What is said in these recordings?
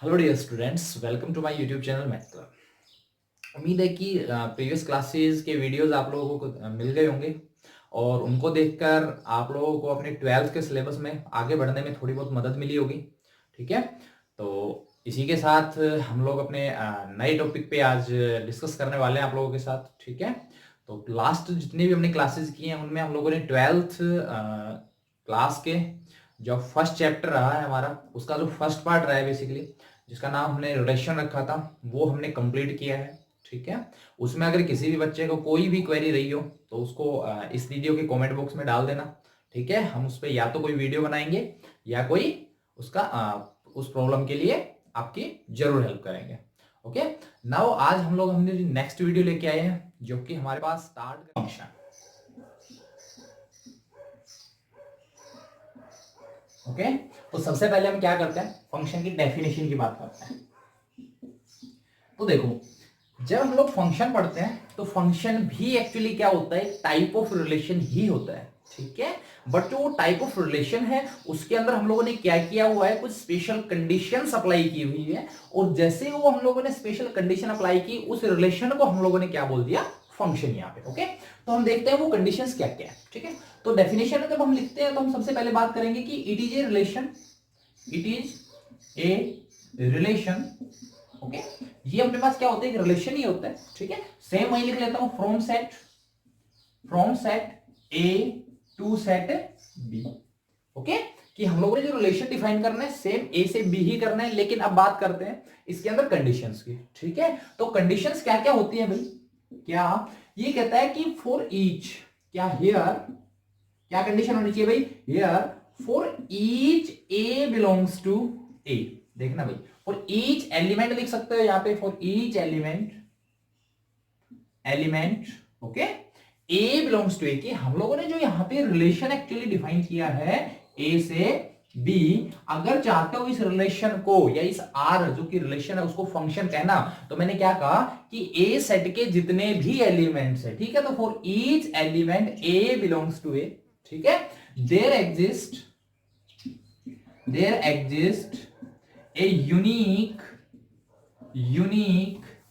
Hello dear students, welcome to my YouTube channel math club. उम्मीद है कि previous classes के वीडियोस आप लोगों को मिल गए होंगे और उनको देखकर आप लोगों को अपने 12th के सिलेबस में आगे बढ़ने में थोड़ी बहुत मदद मिली होगी। ठीक है, तो इसी के साथ हम लोग अपने नए टॉपिक पे आज डिस्कस करने वाले हैं आप लोगों के साथ। ठीक है, तो लास्ट जितनी भी हमने क्लासेस की हैं उनमें हम लोगों ने 12th क्लास के जो फर्स्ट चैप्टर रहा है हमारा, उसका जो फर्स्ट पार्ट रहा है बेसिकली, जिसका नाम हमने रिलेशन रखा था, वो हमने कंप्लीट किया है। ठीक है, उसमें अगर किसी भी बच्चे को कोई भी क्वेरी रही हो तो उसको इस वीडियो के कमेंट बॉक्स में डाल देना। ठीक है, हम उस पर या तो कोई वीडियो बनाएंगे या कोई उसका उस प्रॉब्लम के लिए आपकी जरूर हेल्प करेंगे। ओके, नाउ आज हम लोग हमने नेक्स्ट वीडियो लेके आए हैं जो कि हमारे पास स्टार्ट फंक्शन। ओके, तो सबसे पहले हम क्या करते हैं, फंक्शन की डेफिनेशन की बात करते हैं। तो देखो, जब हम लोग फंक्शन पढ़ते हैं तो फंक्शन भी एक्चुअली क्या होता है, टाइप ऑफ रिलेशन ही होता है। ठीक है, बट जो टाइप ऑफ रिलेशन है उसके अंदर हम लोगों ने क्या किया हुआ है, कुछ स्पेशल कंडीशंस अप्लाई की हुई है, और जैसे वो हम लोगों ने स्पेशल कंडीशन अप्लाई की, उस रिलेशन को हम लोगों ने क्या बोल दिया, फंक्शन यहाँ पे। ओके, तो हम देखते हैं वो कंडीशंस क्या क्या है। ठीक है, तो डेफिनेशन में जब हम लिखते हैं तो हम सबसे पहले बात करेंगे कि it is a relation, it is a relation. Okay, ये अपने पास क्या होता है, एक रिलेशन ही होता है। ठीक है, सेम वही लिख लेता हूं, from set A to set B. Okay, कि हम लोगों ने जो रिलेशन डिफाइन करना है सेम ए से बी ही करना है, लेकिन अब बात करते हैं इसके अंदर कंडीशंस की। ठीक है, तो कंडीशंस क्या क्या होती है भाई, क्या ये कहता है कि फॉर ईच, क्या हियर क्या कंडीशन होनी चाहिए भाई, here for each a belongs to a. देखना भाई, फॉर ईच एलिमेंट लिख सकते हो यहां पे, for each element okay, a belongs to a, कि हम लोगों ने जो यहां पे रिलेशन एक्चुअली डिफाइन किया है ए से बी, अगर चाहते हो इस रिलेशन को या इस आर जो कि रिलेशन है उसको फंक्शन कहना, तो मैंने क्या कहा कि ए सेट के जितने भी एलिमेंट्स है, ठीक है, तो for each element a belongs to a, ठीक है, there exist a unique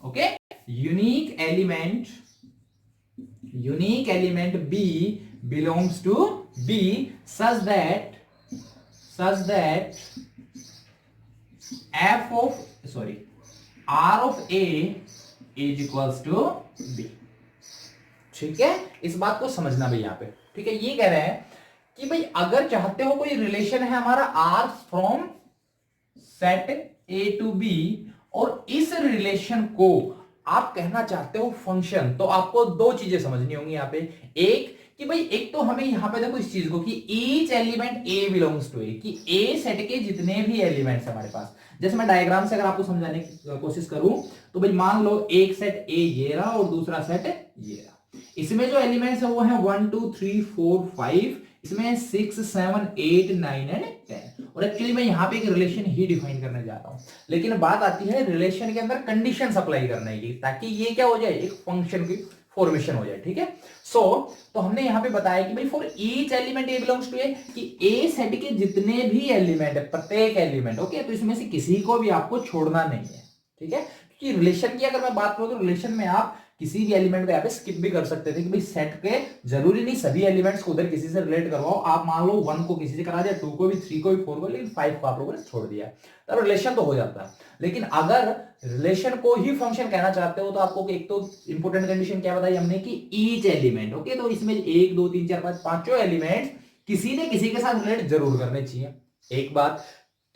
okay, unique element b belongs to b such that f of r of a is equals to b। ठीक है, इस बात को समझना भाई यहां पे। ठीक है, ये कह रहे हैं कि भाई अगर चाहते हो कोई रिलेशन है हमारा r from set A to B, और इस रिलेशन को आप कहना चाहते हो फंक्शन, तो आपको दो चीजें समझनी होंगी यहां पे। एक कि भाई, एक तो हमें यहां पे देखो इस चीज को कि each element a belongs to a, कि ए सेट के जितने भी एलिमेंट्स हमारे पास, जैसे मैं डायग्राम से अगर आपको समझाने की कोशिश करूं तो भाई मान लो एक सेट ए ये रहा और दूसरा सेट ये रहा, इसमें जो एलिमेंट्स है वो है 1 2 3 4 5, इसमें 6 7 8 9 एंड 10, और एक्चुअली मैं यहां पे एक रिलेशन ही डिफाइन करने जा रहा हूं, लेकिन बात आती है रिलेशन के अंदर कंडीशंस अप्लाई करने की, ताकि ये क्या हो जाए, एक फंक्शन की फॉर्मेशन हो जाए। ठीक है, तो हमने यहां पे बताया कि भाई for each element a belongs to a, कि ए सेट के जितने भी एलिमेंट है, प्रत्येक एलिमेंट, ओके, तो इसमें से किसी को भी आपको छोड़ना नहीं है। ठीक है, क्योंकि रिलेशन की अगर मैं बात करूं तो रिलेशन में आप किसी भी एलिमेंट को यहाँ पे स्किप भी कर सकते थे कि भाई सेट के जरूरी नहीं सभी एलिमेंट्स को उधर किसी से रिलेट करवाओ, आप मान लो 1 को किसी से करा दिया, 2 को भी, 3 को भी, 4 को, लेकिन 5 को आप लोगों ने छोड़ दिया, तब रिलेशन तो हो जाता है। लेकिन अगर रिलेशन को ही फंक्शन कहना चाहते हो तो आपको एक तो इंपॉर्टेंट कंडीशन क्या बताई हमने कि ईच एलिमेंट, ओके, तो इसमें 1 2 3 4 5 पांचों एलिमेंट किसी ने किसी के साथ रिलेट जरूर करने चाहिए, एक बात।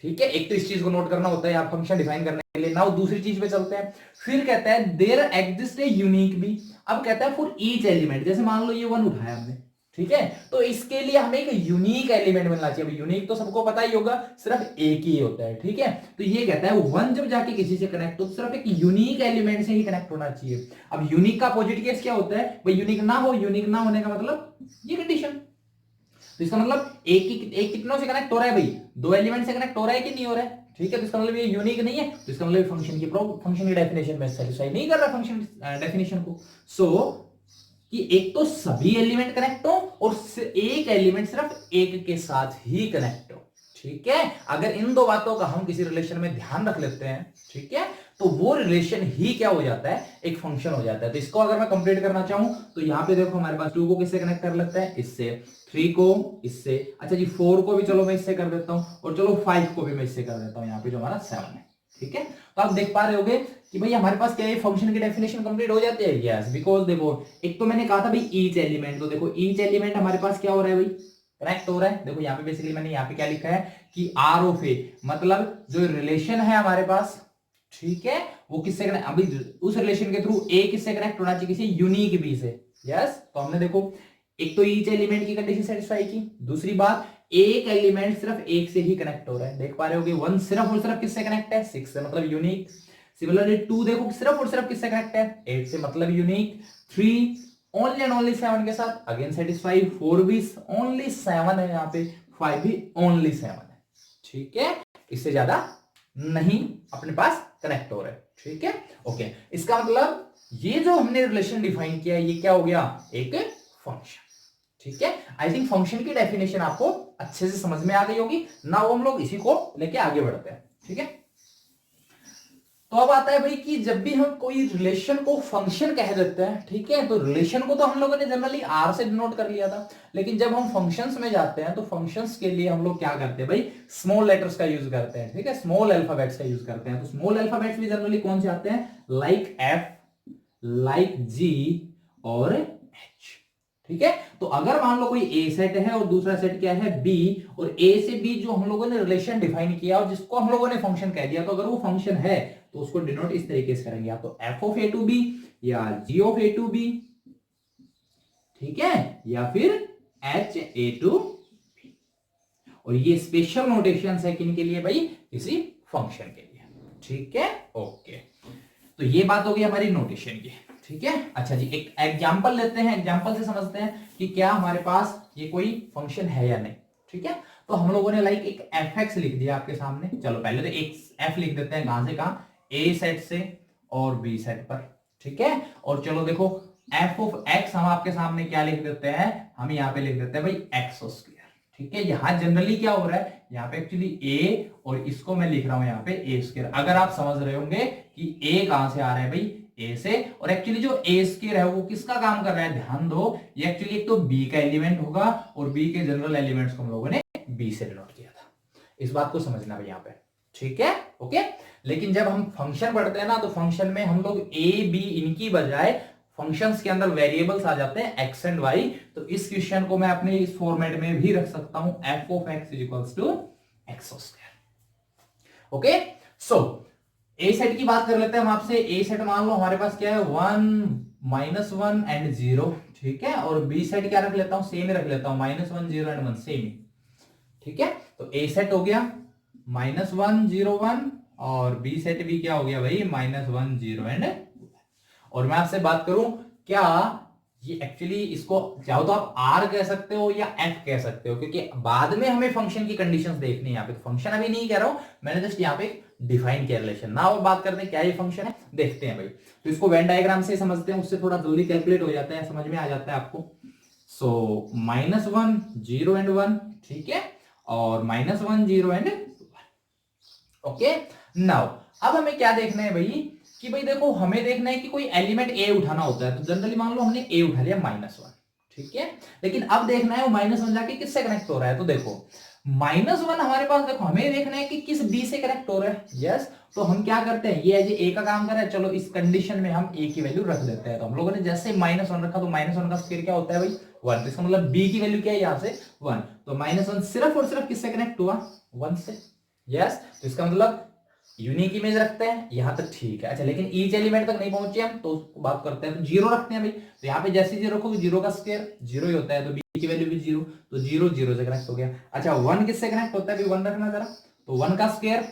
ठीक है, एक तो इस चीज को नोट करना होता है आप फंक्शन डिफाइन करने के लिए। नाउ दूसरी चीज पे चलते हैं, फिर कहता है there exist a unique B, अब कहता है फॉर ईच एलिमेंट, जैसे मान लो ये 1 उठाया हमने, ठीक है, तो इसके लिए हमें एक यूनिक एलिमेंट मिलना चाहिए। यूनिक तो सबको पता ही होगा, सिर्फ एक ही होता है। ठीक है, तो ये कहता है 1 जब जाके किसी से कनेक्ट हो, सिर्फ एक यूनिक एलिमेंट से ही कनेक्ट होना चाहिए। अब यूनिक का अपोजिट केस क्या होता है भाई, यूनिक ना हो, यूनिक ना होने का मतलब ये कंडीशन, तो इसका मतलब एक कितनों से कनेक्ट हो रहा है भाई, 2 एलिमेंट से कनेक्ट हो रहा है कि नहीं हो रहा है। ठीक है, तो इसका मतलब ये यूनिक नहीं है, तो इसका मतलब फंक्शन की डेफिनेशन में सेटिस्फाई नहीं कर रहा फंक्शन डेफिनेशन को। सो कि एक तो सभी एलिमेंट कनेक्ट हो और एक एलिमेंट सिर्फ एक के साथ ही कनेक्ट हो। ठीक है, अगर इन दो बातों का हम किसी रिलेशन में ध्यान रख लेते हैं, ठीक है, तो वो रिलेशन ही क्या हो जाता है, एक फंक्शन हो जाता है। तो इसको अगर मैं कंप्लीट करना चाहूं तो यहां पे देखो हमारे पास 2 को किससे कनेक्ट कर लेते हैं, इससे, 3 को इससे, अच्छा जी 4 को भी चलो मैं इससे कर देता हूं, और चलो 5 को भी मैं इससे कर देता हूं, यहाँ पे जो हमारा 7 है। ठीक है, तो आप देख पा रहे होगे कि भाई हमारे पास क्या है, फंक्शन की डेफिनेशन कंप्लीट हो जाती है। यस, बिकॉज देखो एक तो मैंने कहा था भाई ईच एलिमेंट, तो देखो ईच एलिमेंट हमारे पास क्या हो रहा है भाई, कनेक्ट हो रहा है। देखो यहाँ पे बेसिकली मैंने यहाँ पे क्या लिखा है कि आर ऑफ ए, मतलब जो रिलेशन है हमारे पास, ठीक है, वो किससे कनेक्ट, अभी उस रिलेशन के थ्रू ए किससे कनेक्ट होना चाहिए, किसी यूनिक बी से। यस, तो हमने देखो एक तो ईच एलिमेंट की कंडीशन सेटिस्फाई की, दूसरी बात एक एलिमेंट सिर्फ एक से ही कनेक्ट हो रहा है। देख पा रहे होगे 1 सिर्फ और सिर्फ किससे कनेक्ट है, 6 से, मतलब यूनिक। सिमिलरली 2 देखो सिर्फ और सिर्फ किससे कनेक्ट है, 8 से, मतलब यूनिक। 3 ओनली एंड ओनली 7 के साथ अगेन सेटिस्फाई। 4 भी ओनली 7 है यहाँ पे, 5 भी ओनली 7 है। ठीक है, इससे ज्यादा नहीं अपने पास कनेक्ट हो रहे। ठीक है, ओके, इसका मतलब ये जो हमने रिलेशन डिफाइन किया ये क्या हो गया, एक फंक्शन। ठीक है, आई थिंक फंक्शन की डेफिनेशन आपको अच्छे से समझ में आ गई होगी ना, वो हम लोग इसी को लेके आगे बढ़ते हैं। ठीक है, तो अब आता है भाई कि जब भी हम कोई रिलेशन को फंक्शन कह देते हैं, ठीक है, तो रिलेशन को तो हम लोगों ने जनरली आर से डिनोट कर लिया था, लेकिन जब हम फंक्शंस में जाते हैं तो फंक्शंस के लिए हम लोग क्या करते हैं भाई, स्मॉल लेटर्स का यूज करते हैं। ठीक है, स्मॉल अल्फाबेट्स का यूज करते हैं। तो स्मॉल अल्फाबेट्स भी जनरली कौन से आते हैं, लाइक एफ, लाइक जी और एच। ठीक है, तो अगर मान लो कोई ए सेट है और दूसरा सेट क्या है बी, और ए से बी जो हम लोगों ने रिलेशन डिफाइन किया और जिसको हम लोगों ने फंक्शन कह दिया, तो अगर वो फंक्शन है तो उसको डिनोट इस तरीके से करेंगे, आप तो F of A to B या G of A to B, ठीक है, या फिर एच ए टू बी। और ये स्पेशल नोटेशन है किन के लिए भाई, किसी फंक्शन के लिए। ठीक है, ओके, तो ये बात होगी हमारी नोटेशन की। ठीक है, अच्छा जी एक एग्जांपल लेते हैं, एग्जांपल से समझते हैं कि क्या हमारे पास ये कोई फंक्शन है या नहीं। ठीक है, तो हम लोगों ने लाइक एक एफ एक्स लिख दिया आपके सामने। चलो पहले तो एक एफ लिख देते हैं, कहां से कहां, ए सेट से और बी सेट पर। ठीक है, और चलो देखो एफ ऑफ एक्स हम आपके सामने क्या लिख देते हैं, हम यहाँ पे लिख देते हैं भाई एक्स स्क्वायर। ठीक है, यहां जनरली क्या हो रहा है, यहाँ पे एक्चुअली ए और इसको मैं लिख रहा हूं यहाँ पे ए स्क्वायर। अगर आप समझ रहे होंगे कि ए कहां से आ रहा है भाई, ए से, और एक्चुअली जो ए स्क्वायर है वो किसका काम कर रहा है, ध्यान दो, ये एक्चुअली एक तो बी का एलिमेंट होगा, और बी के जनरल एलिमेंट्स को हम लोगों ने बी से डिनोट किया था। इस बात को समझना भाई यहाँ पे। ठीक है, ओके, लेकिन जब हम फंक्शन पढ़ते हैं ना, तो फंक्शन में हम लोग ए बी इनकी बजाय फंक्शंस के अंदर वेरिएबल्स आ जाते हैं एक्स एंड वाई। तो इस क्वेश्चन को मैं अपने इस फॉर्मेट में भी रख सकता हूं, F of x is equals to x square. Okay, so a set की बात कर लेते हैं हम आपसे। ए सेट मान लो हमारे पास क्या है, 1 -1 एंड 0। ठीक है, और बी सेट क्या रख लेता हूं, सेम ही रख लेता हूं, -1 0 एंड 1, सेम ही। ठीक है, तो ए सेट हो गया -1 0 1, और बी सेट भी क्या हो गया भाई, -1 0 एंड 1। और मैं आपसे बात करूं, क्या ये एक्चुअली इसको चाहो तो आप आर कह सकते हो या एफ कह सकते हो, क्योंकि बाद में हमें फंक्शन की कंडीशंस देखनी है। यहाँ पे फंक्शन अभी नहीं कह रहा हूं, मैंने जस्ट यहाँ पे डिफाइन किया रिलेशन ना। और बात करते हैं क्या ये फंक्शन है, देखते हैं भाई। तो इसको वेन डायग्राम से समझते हैं, उससे थोड़ा जल्दी कैलकुलेट हो जाता है, समझ में आ जाता है आपको। सो -1 0 एंड 1, ठीक है, और -1 0 एंड 1। ओके, नाउ अब हमें क्या देखना है भाई, कि भाई देखो हमें देखना है कि कोई एलिमेंट ए उठाना होता है। तो जनरली मान लो हमने ए उठा लिया -1, ठीक है, लेकिन अब देखना है वो -1 जाके किससे कनेक्ट हो रहा है। तो देखो -1 हमारे पास, देखो हमें देखना है कि किस बी से कनेक्ट हो रहा है। यस, तो हम क्या करते हैं, ये एज ए का काम कर रहा है, चलो इस कंडीशन में हम ए की वैल्यू रख देते हैं। तो हम लोगों ने जैसे -1 रखा, तो -1 का स्क्वायर क्या होता है भाई 1। तो इसका मतलब बी की वैल्यू क्या है यहाँ से 1। तो -1 सिर्फ और सिर्फ किससे कनेक्ट हुआ, 1 से। यस, तो इसका मतलब यूनिक इमेज रखते हैं, यहां तक ठीक है। अच्छा, लेकिन ईच एलिमेंट तक नहीं पहुंचे हम, तो बात करते हैं, तो 0 रखते हैं भाई। तो यहाँ पे जैसे 0 रखोगे, 0 का स्क्वायर 0 ही होता है, तो बी की वैल्यू भी 0, तो 0 0 से कनेक्ट हो गया। अच्छा, 1 किससे कनेक्ट होता है, 1 रखना जरा, तो 1 का स्क्वायर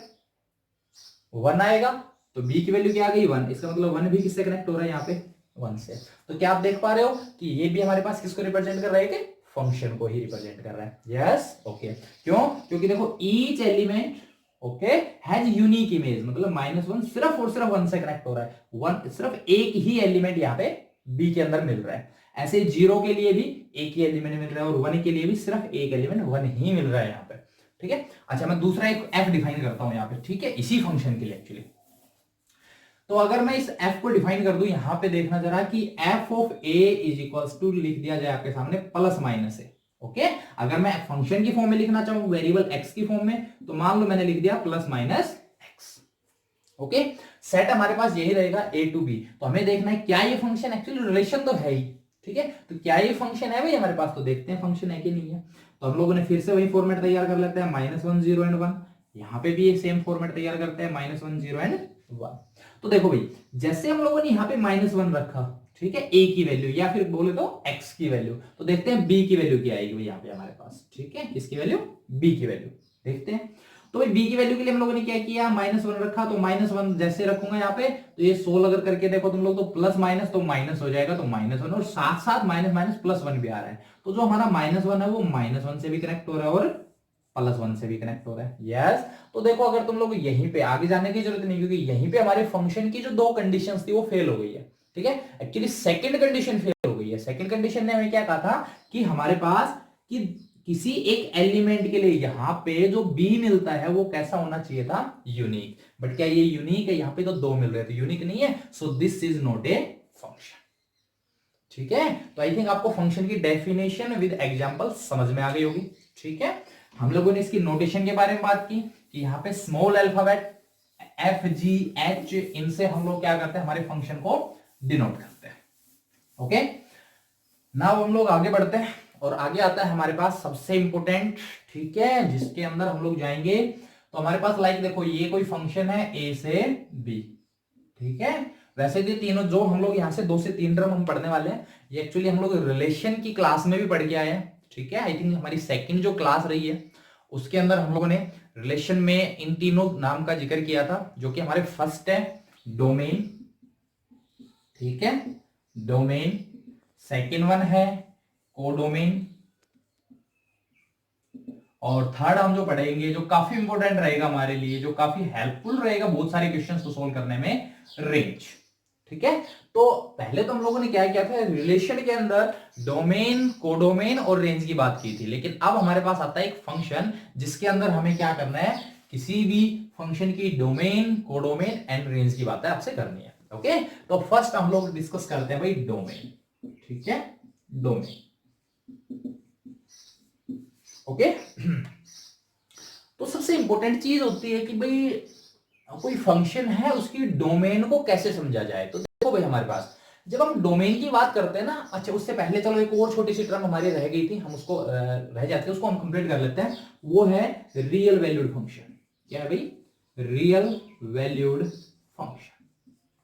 1 आएगा, तो बी की वैल्यू क्या आ गई 1। इसका मतलब 1 भी किससे कनेक्ट हो रहा है यहाँ पे 1 से। तो क्या आप देख पा रहे हो कि ये भी हमारे पास किसको रिप्रेजेंट कर रहा है, कि फंक्शन को ही रिप्रेजेंट कर रहा है। यस, ओके, क्यों, क्योंकि देखो each element okay has unique image, मतलब -1 सिर्फ और सिर्फ 1 से कनेक्ट हो रहा है। 1 सिर्फ एक ही एलिमेंट यहाँ पे बी के अंदर मिल रहा है। ऐसे 0 के लिए भी एक ही एलिमेंट मिल रहा है, और 1 के लिए भी सिर्फ एक एलिमेंट 1 ही मिल रहा है यहाँ पे। ठीक है। अच्छा मैं दूसरा एक एफ डिफाइन करता हूं यहाँ पे, ठीक है, इसी फंक्शन के लिए एक्चुअली। तो अगर मैं इस एफ को डिफाइन कर दूं, यहां पे देखना जरा कि f of a is equals to लिख दिया जाए आपके सामने प्लस माइनस ए। ओके, अगर मैं फंक्शन की फॉर्म में लिखना चाहूं वेरिएबल एक्स की फॉर्म में, तो मान लो मैंने लिख दिया plus minus x. Okay, set हमारे पास यही रहेगा ए टू बी। तो हमें देखना है क्या ये फंक्शन एक्चुअली रिलेशन तो है ही, ठीक है, तो क्या ये फंक्शन है भाई हमारे पास, तो देखते हैं फंक्शन है कि नहीं है। तो हम लोगों ने फिर से वही फॉर्मेट तैयार कर लेते हैं, -1 0 एंड 1। यहां पे भी ये सेम फॉर्मेट तैयार करते हैं, -1 0 एंड 1। तो देखो भाई, जैसे हम लोगों ने यहाँ पे -1 रखा, ठीक है, a की वैल्यू या फिर बोले तो x की वैल्यू, तो देखते हैं b की वैल्यू क्या आएगी भाई यहाँ पे हमारे पास, ठीक है, किसकी वैल्यू, b की वैल्यू देखते हैं। तो भाई b की वैल्यू के लिए हम लोगों ने क्या किया, -1 रखा, तो -1 जैसे रखूंगा यहाँ पे, तो ये 16 अगर करके देखो तुम लोग, तो प्लस माइनस तो माइनस हो जाएगा, तो -1 और साथ साथ माइनस माइनस +1 भी आ रहा है। तो जो हमारा -1 है वो -1 से भी कनेक्ट हो रहा है और +1 से भी कनेक्ट हो रहा है। यस, तो देखो अगर तुम लोग यहीं पे आगे जाने की जरूरत नहीं, क्योंकि यहीं पे हमारे फंक्शन की जो दो कंडीशंस थी वो फेल हो गई है, ठीक है, एक्चुअली सेकंड कंडीशन फेल हो गई है। सेकंड कंडीशन ने हमें क्या कहा था कि हमारे पास कि किसी एक एलिमेंट के लिए यहां पे जो b मिलता है वो कैसा होना चाहिए था, यूनिक। बट क्या ये यूनिक है, यहां पे तो 2 मिल रहे थे, यूनिक नहीं है, so this is not a function. ठीक है, तो आई थिंक आपको फंक्शन की डेफिनेशन विद एग्जांपल समझ में आ गई होगी। ठीक है, हम लोगों ने इसकी नोटेशन के बारे में बात की कि यहाँ पे small alphabet F G H, इनसे हम लोग क्या करते हैं, हमारे फंक्शन को डिनोट करते हैं। ओके, नाउ हम लोग आगे बढ़ते हैं और आगे आता है हमारे पास सबसे इंपोर्टेंट, ठीक है, जिसके अंदर हम लोग जाएंगे। तो हमारे पास लाइक देखो ये कोई फंक्शन है ए से बी, ठीक है, वैसे भी तीनों जो हम लोग यहाँ से 2 से 3 टर्म हम पढ़ने वाले हैं, ये एक्चुअली हम लोग रिलेशन की क्लास में भी पढ़ के आए हैं। ठीक है, आई थिंक हमारी सेकंड जो क्लास रही है उसके अंदर हम लोगों ने रिलेशन में इन तीनों नाम का जिक्र किया था, जो कि हमारे फर्स्ट है डोमेन, ठीक है, डोमेन, सेकंड वन है कोडोमेन, और थर्ड हम जो पढ़ेंगे जो काफी इंपॉर्टेंट रहेगा हमारे लिए, जो काफी हेल्पफुल रहेगा बहुत सारे क्वेश्चंस को सोल्व करने में, रेंज। ठीक है, तो पहले तो हम लोगों ने क्या किया था, रिलेशन के अंदर डोमेन, कोडोमेन और रेंज की बात की थी, लेकिन अब हमारे पास आता है एक फंक्शन जिसके अंदर हमें क्या करना है, किसी भी फंक्शन की डोमेन, कोडोमेन एंड रेंज की बातें आपसे करनी है। ओके, तो फर्स्ट हम लोग डिस्कस करते हैं भाई डोमेन। ठीक है, डोमेन। ओके, तो सबसे इंपॉर्टेंट चीज होती है कि भाई कोई फंक्शन है उसकी डोमेन को कैसे समझा जाए। तो देखो भाई हमारे पास जब हम डोमेन की बात करते हैं ना, अच्छा उससे पहले चलो एक और छोटी सी टर्म हमारी रह गई थी, हम उसको रह जाती है, उसको हम कंप्लीट कर लेते हैं, वो है रियल वैल्यूड फंक्शन। क्या है भाई, रियल वैल्यूड फंक्शन।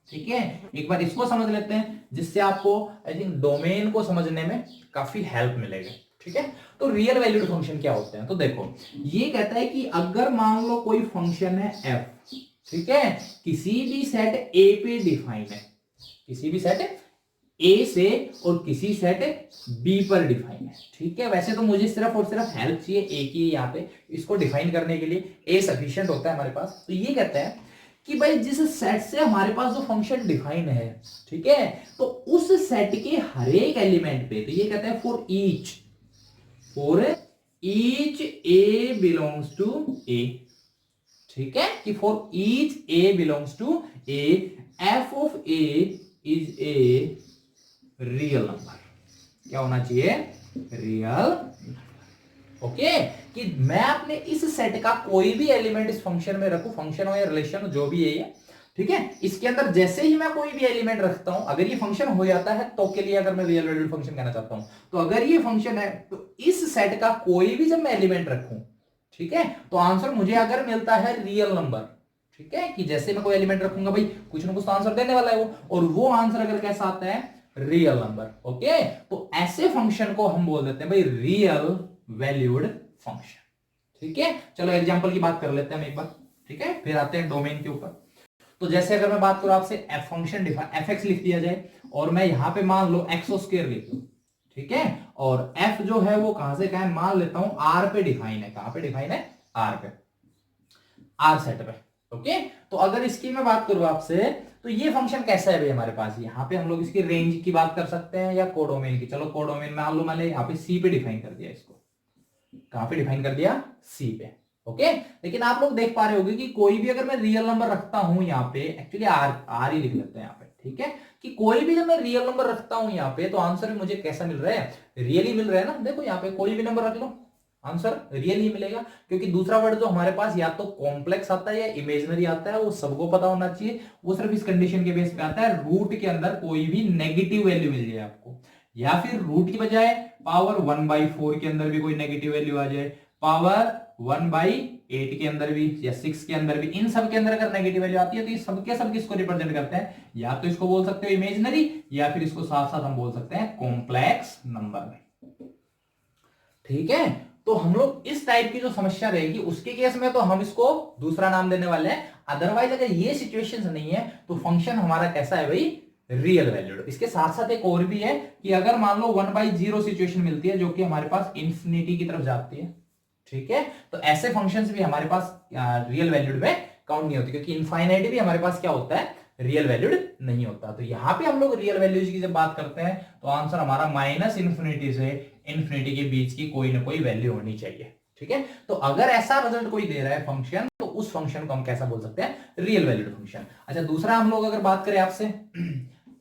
ठीक है, एक बार इसको समझ लेते हैं जिससे आपको आई थिंक डोमेन को समझने में काफी हेल्प मिलेगा। ठीक है, तो रियल वैल्यूड फंक्शन क्या होते हैं, तो देखो ये कहता है कि अगर मान लो कोई फंक्शन है f, ठीक है, किसी भी सेट a पे डिफाइन है, किसी भी सेट a से और किसी सेट b पर डिफाइन है। ठीक है, वैसे तो मुझे सिर्फ और सिर्फ हेल्प चाहिए a की, यहाँ पे इसको डिफाइन करने के लिए a सफिशिएंट होता है हमारे पास। तो ये कहता है कि भाई जिस सेट से हमारे पास जो फंक्शन डिफाइन है, ठीक है, तो उस सेट के हर एक एलिमेंट पे, तो ये कहता है for each a belongs to a, ठीक है, कि for each a belongs to a, f of a is a real number. क्या होना चाहिए, रियल। ओके, कि मैं अपने इस सेट का कोई भी एलिमेंट इस फंक्शन में रखूं, फंक्शन हो या रिलेशन जो भी है, ठीक है, इसके अंदर जैसे ही मैं कोई भी एलिमेंट रखता हूं, अगर ये फंक्शन हो जाता है तो के लिए अगर मैं रियल वैल्यूड फंक्शन कहना चाहता हूं, तो अगर ये फंक्शन है तो इस सेट का कोई भी जब मैं एलिमेंट रखूं, ठीक है, तो आंसर मुझे अगर मिलता है रियल नंबर, ठीक है, कि जैसे मैं कोई एलिमेंट रखूंगा भाई कुछ ना कुछ तो आंसर देने वाला है वो, और वो आंसर अगर कैसा आता है, रियल नंबर। ओके, तो ऐसे फंक्शन को हम बोल देते हैं भाई रियल वैल्यूड फंक्शन। ठीक है, चलो एग्जांपल की बात कर लेते हैं हम एक बार, ठीक है, फिर आते हैं डोमेन के ऊपर। तो जैसे अगर मैं बात करूं आपसे F function define, F x लिख दिया जाए और मैं यहां पे मान लो एक्स स्क्वायर लिख लूं, ठीक है, और एफ जो है वो कहां से कहां है, मान लेता हूं आर पे डिफाइन है। कहां पे डिफाइन है, आर पे, आर सेट पे। ओके, तो अगर इसकी मैं बात करूं आपसे, तो ये फंक्शन कैसा है भाई हमारे पास, यहां पे हम लोग इसकी रेंज की बात कर सकते हैं या कोडोमेन की। चलो कोडोमेन मान लो मैंने यहां पे सी पे डिफाइन कर दिया इसको, कहां पे डिफाइन कर दिया, सी पे। ओके। लेकिन आप लोग देख पा रहे होंगे कि कोई भी अगर मैं रियल नंबर रखता हूं यहाँ पे, एक्चुअली आर आर ही लिख लेते हैं यहाँ पे, ठीक है, कि कोई भी जब मैं रियल नंबर रखता हूं यहाँ पे तो आंसर भी मुझे कैसा मिल रहा है, रियली मिल रहा है ना। देखो यहाँ पे कोई भी नंबर रख लो, आंसर रियल ही मिलेगा, क्योंकि दूसरा वर्ड जो हमारे पास या तो कॉम्प्लेक्स आता है या इमेजिनरी आता है, वो सबको पता होना चाहिए। वो सिर्फ इस कंडीशन के बेस पे आता है, रूट के अंदर कोई भी नेगेटिव वैल्यू मिल जाए आपको, या फिर रूट की बजाय पावर 1/4 के अंदर भी कोई नेगेटिव वैल्यू आ जाए, पावर 1/8 के अंदर भी या 6 के अंदर भी, इन सब के अंदर अगर नेगेटिव वैल्यू आती है तो ये सबके सब किसको रिप्रेजेंट करते हैं, या तो इसको बोल सकते हो इमेजिनरी, या फिर इसको साथ साथ हम बोल सकते हैं कॉम्प्लेक्स नंबर में। ठीक है, तो हम लोग इस टाइप की जो समस्या रहेगी उसके केस में तो हम इसको दूसरा नाम देने वाले हैं। अदरवाइज अगर ये सिचुएशंस नहीं है तो फंक्शन हमारा कैसा है भाई, रियल वैल्यूड। इसके साथ साथ एक और भी है कि अगर मान लो 1/0 सिचुएशन मिलती है जो कि हमारे पास इंफिनिटी की तरफ जाती है, ठीक है, तो ऐसे फंक्शंस भी हमारे पास रियल वैल्यूड में काउंट नहीं होती, क्योंकि इनफाइनाइट भी हमारे पास क्या होता है, रियल वैल्यूड नहीं होता। तो यहां पे हम लोग रियल वैल्यूज की जब बात करते हैं तो आंसर हमारा माइनस इन्फिनिटी से इन्फिनिटी के बीच की कोई ना कोई वैल्यू होनी चाहिए। ठीक है, तो अगर ऐसा रिजल्ट कोई दे रहा है फंक्शन, तो उस फंक्शन को हम कैसा बोल सकते हैं, रियल वैल्यूड फंक्शन। अच्छा, दूसरा हम लोग अगर बात करें आपसे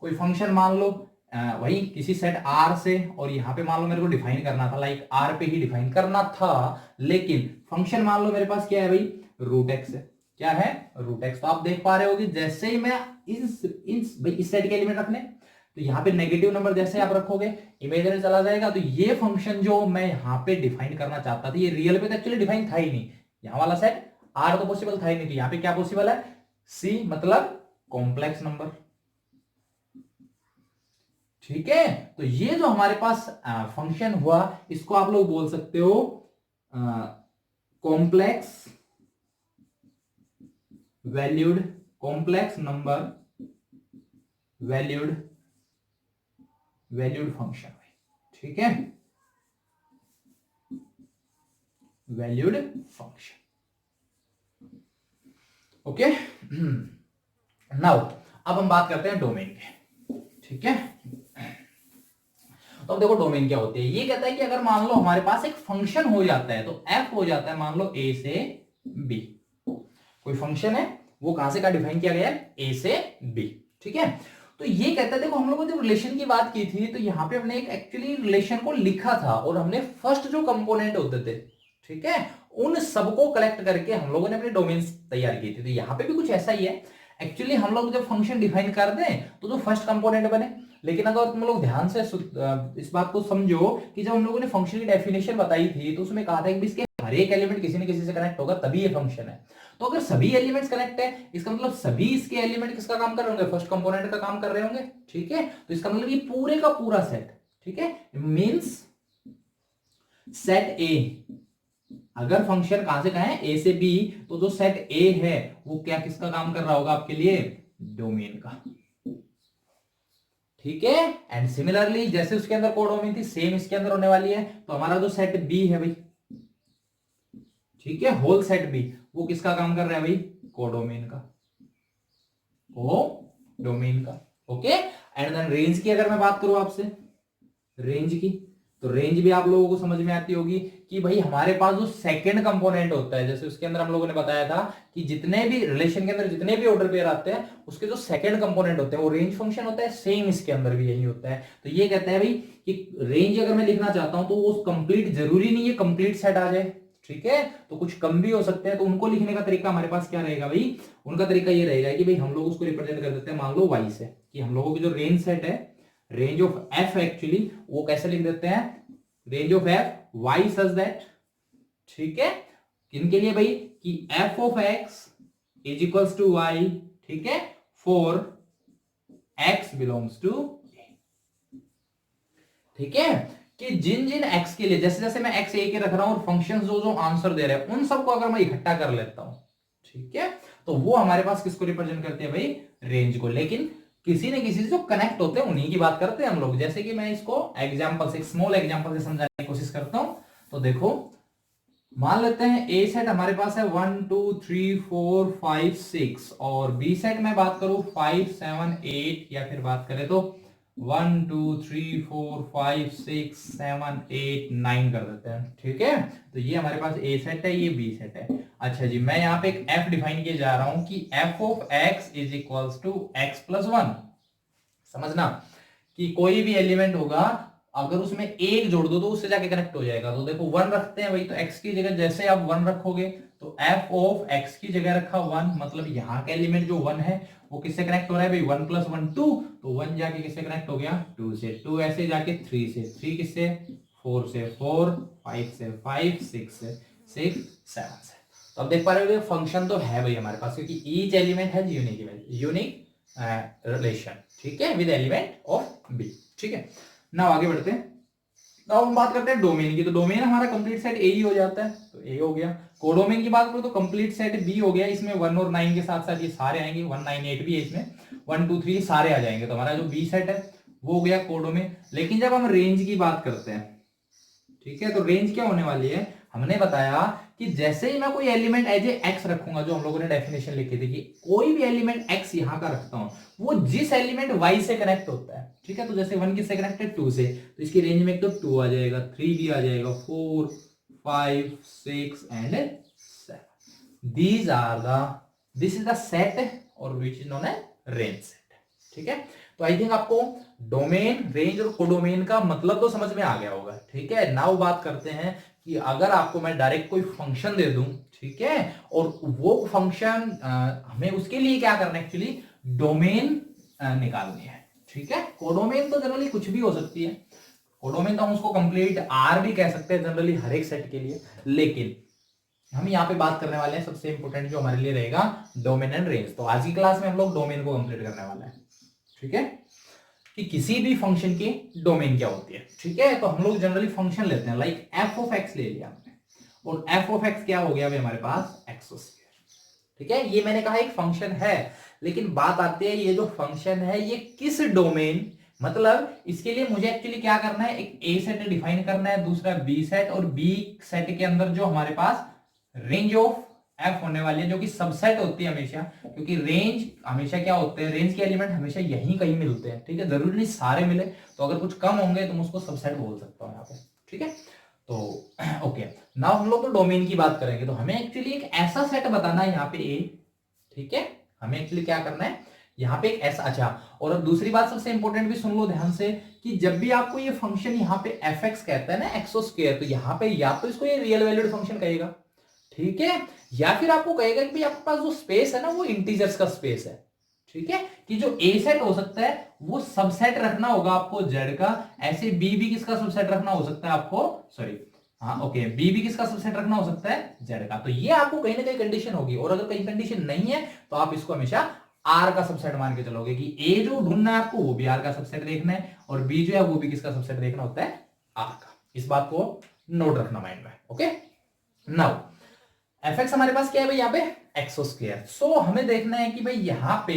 कोई फंक्शन मान लो वही किसी सेट आर से, और यहां पे मान लो मेरे को डिफाइन करना था, लाइक आर पे ही डिफाइन करना था, लेकिन फंक्शन मान लो मेरे पास क्या है भाई, रूट एक्स है। क्या है, रूट एक्स। तो आप देख पा रहे हो कि जैसे ही मैं इस सेट के एलिमेंट रखने, तो यहाँ पे नेगेटिव नंबर जैसे आप रखोगे इमेजिनरी चला जाएगा। तो ये फंक्शन जो मैं यहाँ पे डिफाइन करना चाहता था, ये रियल पे तो एक्चुअली डिफाइन था ही नहीं, यहाँ वाला सेट आर तो पॉसिबल था ही नहीं, तो यहाँ पे क्या पॉसिबल है, सी मतलब कॉम्प्लेक्स नंबर। ठीक है, तो ये जो हमारे पास फंक्शन हुआ, इसको आप लोग बोल सकते हो complex valued, complex number valued function. ठीक है, वैल्यूड फंक्शन। ओके, नाउ अब हम बात करते हैं डोमेन के। ठीक है, तो अब देखो डोमेन क्या होती है। ये कहता है कि अगर मान लो हमारे पास एक फंक्शन हो जाता है, तो एफ हो जाता है मान लो ए से बी। कोई फंक्शन है, वो कहां से का डिफाइन किया गया है, ए से बी। ठीक है, तो ये कहता है, देखो हम लोगों ने जब रिलेशन की बात की थी तो यहां पे हमने एक एक्चुअली रिलेशन को लिखा था, और हमने फर्स्ट जो कंपोनेंट होते थे, ठीक है, उन सबको कलेक्ट करके हम लोगों ने अपनी डोमेन तैयार की थी। तो यहां पे भी कुछ ऐसा ही है। एक्चुअली हम लोग जब फंक्शन डिफाइन कर दें तो जो फर्स्ट कंपोनेंट बने, लेकिन अगर तुम लोग ध्यान से इस बात को समझो कि जब हम लोगों ने फंक्शन की डेफिनेशन बताई थी तो उसमें कहा था कि इसके हर एक एलिमेंट किसी न किसी से कनेक्ट होगा तभी ये फंक्शन है। तो अगर सभी एलिमेंट्स कनेक्ट है, इसका मतलब सभी इसके एलिमेंट किसका काम कर रहे होंगे, फर्स्ट कंपोनेंट का काम कर रहे होंगे। ठीक है, तो इसका मतलब ये पूरे का पूरा सेट, ठीक है, मींस सेट ए, अगर फंक्शन कहां से कहां है, ए से बी, तो जो सेट ए है वो क्या किसका काम कर रहा होगा आपके लिए, डोमेन का। ठीक है, एंड सिमिलरली जैसे उसके अंदर कोडोमेन थी, सेम इसके अंदर होने वाली है। तो हमारा जो सेट बी है भाई, ठीक है, होल सेट बी, वो किसका काम कर रहा है भाई, कोडोमेन का, कोडोमेन का। ओके, एंड देन रेंज की अगर मैं बात करूं आपसे, रेंज की, तो रेंज भी आप लोगों को समझ में आती होगी कि भाई हमारे पास जो सेकंड कंपोनेंट होता है, जैसे उसके अंदर हम लोगों ने बताया था कि जितने भी रिलेशन के अंदर जितने भी ऑर्डर पेयर आते हैं, उसके जो सेकंड कंपोनेंट होते हैं वो रेंज फंक्शन होता है। सेम इसके अंदर भी यही होता है। तो ये कहता है भाई कि रेंज अगर मैं लिखना चाहता हूं तो वो कंप्लीट जरूरी नहीं है कंप्लीट सेट आ जाए, ठीक है, तो कुछ कम भी हो सकते हैं। तो उनको लिखने का तरीका हमारे पास क्या रहेगा भाई, उनका तरीका ये रहेगा कि भाई हम लोग उसको रिप्रेजेंट कर देते हैं मान लो वाई से, कि हम लोगों की जो रेंज सेट है, रेंज ऑफ एफ एक्चुअली, वो कैसे लिख देते हैं, range of f y such that, ठीक है, किनके लिए भाई, कि f of x is equals to y, ठीक है, फॉर एक्स बिलोंग्स टू, ठीक है, कि जिन जिन एक्स के लिए, जैसे जैसे मैं एक्स ए के रख रहा हूं और फंक्शंस जो जो आंसर दे रहे हैं उन सबको अगर मैं इकट्ठा कर लेता हूं, ठीक है, तो वो हमारे पास किसको रिप्रेजेंट करते हैं भाई, रेंज को। लेकिन किसी न किसी से जो कनेक्ट होते हैं उन्हीं की बात करते हैं हम लोग। जैसे कि मैं इसको एग्जांपल से, स्मॉल एग्जांपल से समझाने की कोशिश करता हूं। तो देखो मान लेते हैं ए सेट हमारे पास है 1 2 3 4 5 6, और बी सेट में बात करूं 5 7 8, या फिर बात करें तो 1 2 3 4 5 6 7 8 9 कर देते हैं, ठीक है। तो ये हमारे पास ए सेट है, ये बी सेट है। अच्छा जी, मैं यहाँ पे एक एफ डिफाइन किए जा रहा हूं कि f of x is equals to x plus one. समझना कि कोई भी एलिमेंट होगा, अगर उसमें एक जोड़ दो तो उससे जाके कनेक्ट हो जाएगा। तो देखो वन रखते हैं, वही तो एक्स की जगह जैसे आप वन रखोगे तो एफ ऑफ एक्स की जगह रखा वन, मतलब यहाँ का एलिमेंट जो वन है वो किससे कनेक्ट हो रहा है भाई, वन प्लस वन टू, तो वन जाके किससे कनेक्ट हो गया, टू से, टू ऐसे जाके थ्री से, थ्री किससे, फोर से, फोर फाइव से, फाइव सिक्स से, सिक्स सेवन से। तो अब देख पा रहे हो फंक्शन तो है भाई हमारे पास, क्योंकि ईच एलिमेंट है यूनिक रिलेशन, ठीक है, विद एलिमेंट ऑफ बी, ठीक है। नाउ आगे बढ़ते हैं। अब हम बात करते हैं डोमेन की। तो डोमेन हमारा कंप्लीट सेट ए ही हो जाता है, तो ए हो गया। कोडोमेन की बात करो तो कंप्लीट सेट बी हो गया। इसमें 1 और 9 के साथ साथ ये सारे आएंगे, 1 9 8 भी है इसमें, 1 2 3 सारे आ जाएंगे। तो हमारा जो बी सेट है वो हो गया कोडोमेन। लेकिन जब हम रेंज की बात करते हैं, ठीक है, तो रेंज क्या होने वाली है, हमने बताया कि जैसे ही मैं कोई एलिमेंट एज ए एक्स रखूंगा, जो हम लोगों ने डेफिनेशन लिखी थी कि कोई भी एलिमेंट एक्स यहां का रखता हूं, वो जिस एलिमेंट वाई से कनेक्ट होता है, ठीक है, तो जैसे वन किससे कनेक्टेड, टू से, तो इसकी रेंज में एक तो टू आ जाएगा, थ्री भी आ जाएगा, four five six and seven. This is the set और which is known as range set, ठीक है। तो आई थिंक आपको डोमेन, रेंज और कोडोमेन का मतलब तो समझ में आ गया होगा, ठीक है। नाउ बात करते हैं कि अगर आपको मैं डायरेक्ट कोई फंक्शन दे दूं, ठीक है, और वो फंक्शन हमें उसके लिए क्या करना है, एक्चुअली डोमेन निकालनी है, ठीक है। कोडोमेन तो जनरली कुछ भी हो सकती है, कोडोमेन तो हम उसको कंप्लीट आर भी कह सकते हैं जनरली हर एक सेट के लिए। लेकिन हम यहाँ पे बात करने वाले हैं सबसे इंपॉर्टेंट जो हमारे लिए रहेगा, डोमेन एंड रेंज। तो आज की क्लास में हम लोग डोमेन को कंप्लीट करने वाले हैं, ठीक है, कि किसी भी फंक्शन की डोमेन क्या होती है, ठीक है। तो हम लोग जनरली फंक्शन लेते हैं, लाइक एफ ऑफ एक्स ले लिया हमने, और एफ ऑफ एक्स क्या हो गया भाई हमारे पास, एक्स स्क्वायर, ठीक है। ये मैंने कहा एक फंक्शन है, लेकिन बात आती है ये जो फंक्शन है ये किस डोमेन, मतलब इसके लिए मुझे एक्चुअली क्या करना है, एक ए सेट डिफाइन करना है, दूसरा बी सेट, और बी सेट के अंदर जो हमारे पास रेंज ऑफ एफ होने वाली है, जो कि सबसेट होती है हमेशा, क्योंकि रेंज हमेशा क्या होते हैं, रेंज के एलिमेंट हमेशा यहीं कहीं मिलते हैं, ठीक है, जरूरी नहीं सारे मिले, तो अगर कुछ कम होंगे तो मैं उसको सबसेट बोल सकता हूं यहाँ पे, ठीक है। तो ओके, नाउ हम लोग तो डोमेन की बात करेंगे, तो हमें एक्चुअली एक ऐसा सेट बताना है यहाँ पे ए, ठीक है, हमें एक्चुअली क्या करना है यहाँ पे एक ऐसा। अच्छा, और अब दूसरी बात सबसे इंपॉर्टेंट भी सुन लो ध्यान से, कि जब भी आपको ये फंक्शन यहाँ पे एफ एक्स कहता है ना, एक्स स्क्वायर, तो यहाँ पे या तो इसको ये रियल वैल्यूड फंक्शन कहेगा, ठीक है, या फिर आपको कहेगा कि भाई आपके पास जो स्पेस है ना वो इंटीजर्स का स्पेस है, ठीक है, कि जो ए सेट हो सकता है वो सबसेट रखना होगा आपको जेड का, ऐसे बी भी किसका सबसेट रखना हो सकता है आपको, सॉरी हाँ ओके, बी भी किसका सबसेट रखना हो सकता है, जेड का। तो ये आपको कहीं ना कहीं कंडीशन होगी, और अगर कहीं कंडीशन नहीं है तो आप इसको हमेशा आर का सबसेट मान के चलोगे, कि ए जो ढूंढना है आपको वो भी आर का सबसेट देखना है, और बी जो है वो भी किसका सबसेट देखना होता है, आर का। इस बात को नोट रखना माइंड में, ओके। नाउ एफ एक्स हमारे पास क्या है भाई यहाँ पे, एक्स स्क्वायर। सो हमें देखना है कि भाई यहाँ पे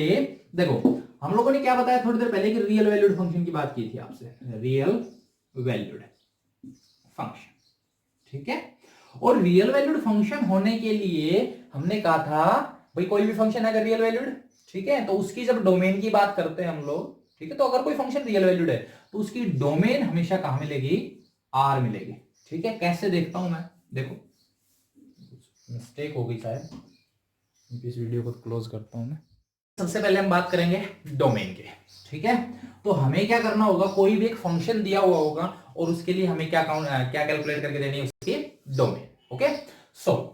देखो, हम लोगों ने क्या बताया थोड़ी देर पहले कि रियल वैल्यूड फंक्शन की बात की थी आपसे, रियल वैल्यूड फंक्शन, ठीक है। और रियल वैल्यूड फंक्शन होने के लिए हमने कहा था भाई कोई भी फंक्शन अगर रियल वैल्यूड, ठीक है, तो उसकी जब डोमेन की बात करते हैं हम लोग, ठीक है, तो अगर कोई फंक्शन रियल वैल्यूड है तो उसकी डोमेन हमेशा कहां मिलेगी, आर मिलेगी, ठीक है। कैसे देखता हूं मैं, देखो मिस्टेक हो गई शायद, इस वीडियो को क्लोज करता हूं मैं। सबसे पहले हम बात करेंगे डोमेन के, ठीक है। तो हमें क्या करना होगा, कोई भी एक फंक्शन दिया हुआ होगा और उसके लिए हमें क्या कैलकुलेट करके देनी है, उसकी डोमेन, ओके। सो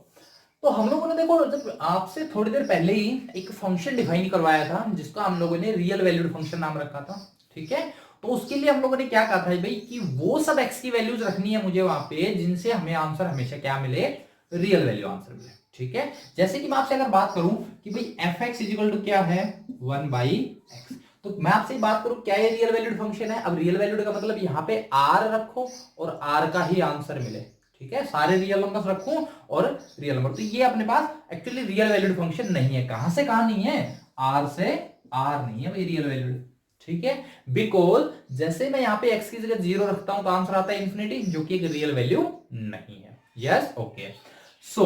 तो हम लोगों ने देखो जब आपसे थोड़ी देर पहले ही एक फंक्शन डिफाइन करवाया था जिसका हम लोगों ने रियल वैल्यूड फंक्शन नाम रखा था, ठीक है। तो उसके लिए हम लोगों ने क्या कहा था भाई, कि वो सब एक्स की वैल्यूज रखनी है मुझे वहां पे जिनसे हमें आंसर हमेशा क्या मिले, रियल वैल्यू आंसर मिले, ठीक है। जैसे कि मैं आपसे अगर बात करूं कि भाई एफ एक्स इजिकल टू क्या है, 1/x, तो मैं आपसे बात करूं क्या ये रियल वैल्यूड फंक्शन है। अब रियल वैल्यूड का मतलब यहाँ पे आर रखो और आर का ही आंसर मिले, ठीक है, सारे रियल नंबर्स रखूं और रियल नंबर। तो ये अपने पास एक्चुअली रियल वैल्यूड फंक्शन नहीं है। कहां से कहां नहीं है, आर से आर नहीं है भाई रियल वैल्यूड, ठीक है। बिकॉज जैसे मैं यहाँ पे एक्स की जगह 0 रखता हूं तो आंसर आता है इंफिनिटी, जो कि एक रियल वैल्यू नहीं है। Yes okay. सो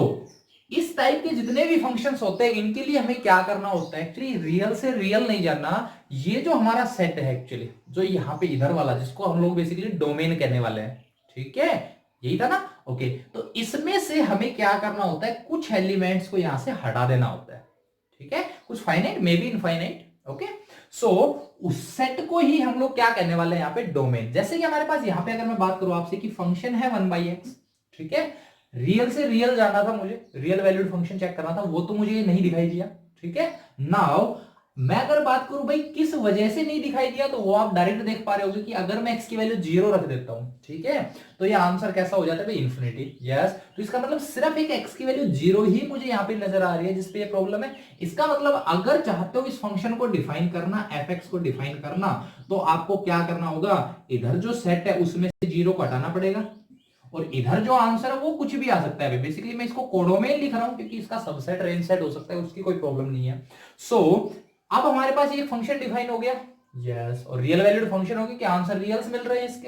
इस टाइप के जितने भी फंक्शंस होते हैं इनके लिए हमें क्या करना होता है, एक्चुअली रियल से रियल नहीं जानना। ये जो हमारा सेट है एक्चुअली, जो यहाँ पे इधर वाला जिसको हम लोग बेसिकली डोमेन कहने वाले हैं, ठीक है, यही था ना। ओके, तो इसमें से हमें क्या करना होता है, कुछ एलिमेंट्स को यहां से हटा देना होता है, ठीक है, कुछ finite may be infinite. Okay, so उस सेट को ही हम लोग क्या कहने वाले हैं यहाँ पे, डोमेन। जैसे कि हमारे पास यहाँ पे अगर मैं बात करूं आपसे कि फंक्शन है 1/x, ठीक है, रियल से रियल जानना था मुझे, रियल वैल्यूड फंक्शन चेक करना था, वो तो मुझे नहीं दिखाई दिया, ठीक है। नाउ मैं अगर बात करूं भाई किस वजह से नहीं दिखाई दिया, तो वो आप डायरेक्ट देख पा रहे होगे कि अगर मैं x की वैल्यू 0 रख देता हूं, ठीक है, तो ये आंसर कैसा हो जाता है भाई, इन्फिनिटी। यस, तो इसका मतलब सिर्फ एक x की वैल्यू 0 ही मुझे यहां पे नजर आ रही है जिसपे ये प्रॉब्लम है। इसका मतलब अगर चाहते हो इस फंक्शन को डिफाइन करना, fx को डिफाइन करना, तो आपको क्या करना होगा, इधर जो सेट है उसमें से 0 को हटाना पड़ेगा, और इधर जो आंसर है वो कुछ भी आ सकता है। बेसिकली मैं इसको कोडोमेन लिख रहा हूं क्योंकि इसका सबसेट रेंज सेट हो सकता है, उसकी कोई प्रॉब्लम नहीं है। सो अब हमारे पास ये फंक्शन डिफाइन हो गया, यस, और रियल वैल्यूड फंक्शन हो गया कि आंसर रियल्स मिल रहे हैं इसके,